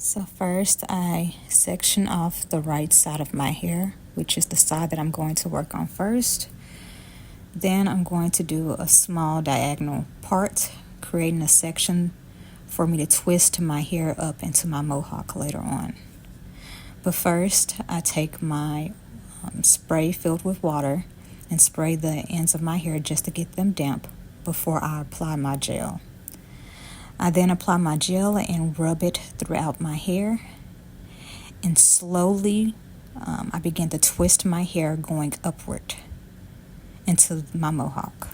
So first I section off the right side of my hair, which is the side that I'm going to work on first. Then I'm going to do a small diagonal part, creating a section for me to twist my hair up into my mohawk later on. But first I take my spray filled with water and spray the ends of my hair just to get them damp before I apply my gel. I then apply my gel and rub it throughout my hair, and slowly I begin to twist my hair going upward into my mohawk.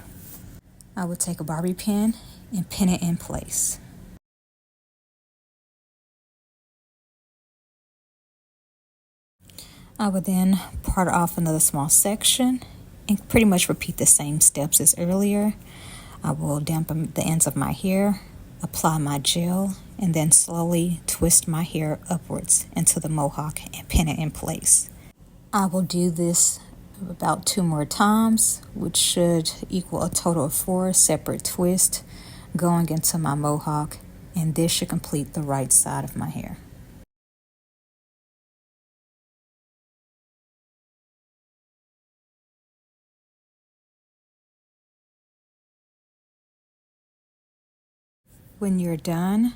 I would take a bobby pin and pin it in place. I would then part off another small section and pretty much repeat the same steps as earlier. I will dampen the ends of my hair, apply my gel, and then slowly twist my hair upwards into the mohawk and pin it in place. I will do this about 2 more times, which should equal a total of 4 separate twists going into my mohawk, and this should complete the right side of my hair. When you're done,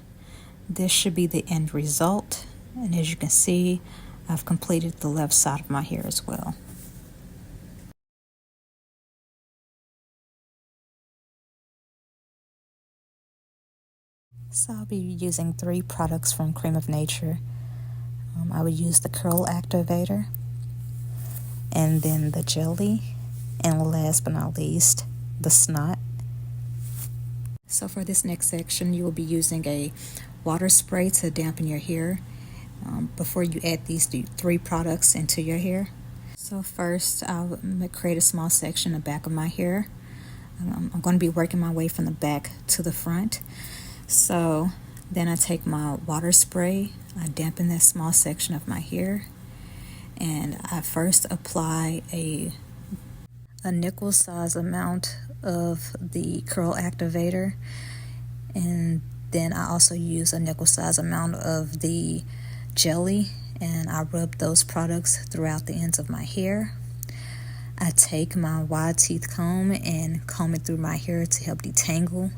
this should be the end result, and as you can see, I've completed the left side of my hair as well. So I'll be using 3 products from Cream of Nature. I would use the curl activator, and then the jelly, and last but not least, the snot. So for this next section, you will be using a water spray to dampen your hair before you add these 3 products into your hair. So first, I'll create a small section in the back of my hair. I'm going to be working my way from the back to the front. So then I take my water spray, I dampen that small section of my hair, and I first apply a nickel size amount of the curl activator, and then I also use a nickel size amount of the jelly, and I rub those products throughout the ends of my hair. I take my wide teeth comb and comb it through my hair to help detangle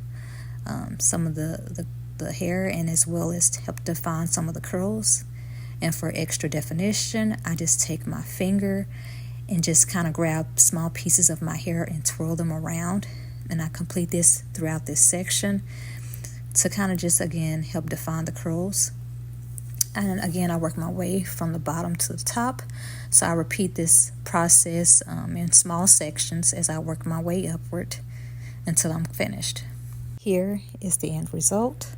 some of the hair, and as well as to help define some of the curls. And for extra definition, I just take my finger and just kind of grab small pieces of my hair and twirl them around, and I complete this throughout this section to kind of just again help define the curls. And again, I work my way from the bottom to the top, so I repeat this process in small sections as I work my way upward until I'm finished. Here is the end result.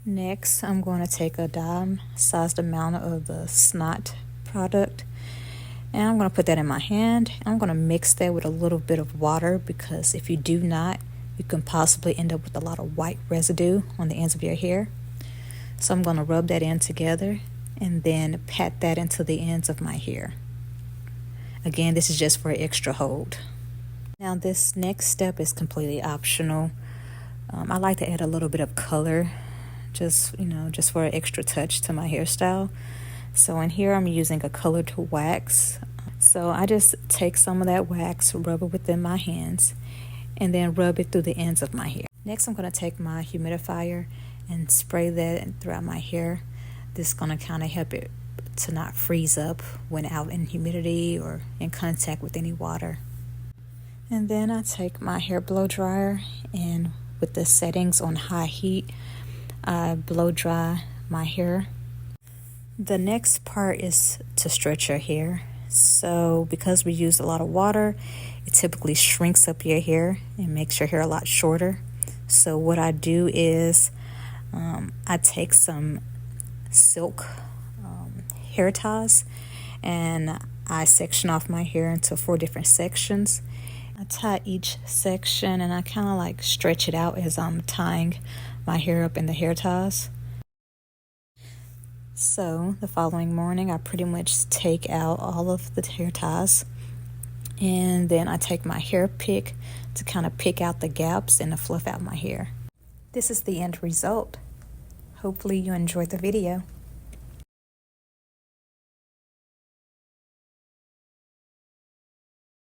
Next, I'm going to take a dime-sized amount of the snot product, and I'm going to put that in my hand. I'm going to mix that with a little bit of water, because if you do not, you can possibly end up with a lot of white residue on the ends of your hair. So I'm going to rub that in together and then pat that into the ends of my hair. Again, this is just for extra hold. Now this next step is completely optional. I like to add a little bit of color, just for an extra touch to my hairstyle. So in here I'm using a colored wax. So I just take some of that wax, rub it within my hands, and then rub it through the ends of my hair. Next, I'm going to take my humidifier and spray that throughout my hair. This is going to kind of help it to not freeze up when out in humidity or in contact with any water. And then I take my hair blow dryer, and with the settings on high heat, I blow dry my hair. The next part is to stretch your hair. So because we use a lot of water, it typically shrinks up your hair and makes your hair a lot shorter. So what I do is I take some silk hair ties, and I section off my hair into 4 different sections. I tie each section, and I kind of like stretch it out as I'm tying my hair up in the hair ties. So the following morning, I pretty much take out all of the hair ties, and then I take my hair pick to kind of pick out the gaps and to fluff out my hair. This is the end result. Hopefully you enjoyed the video.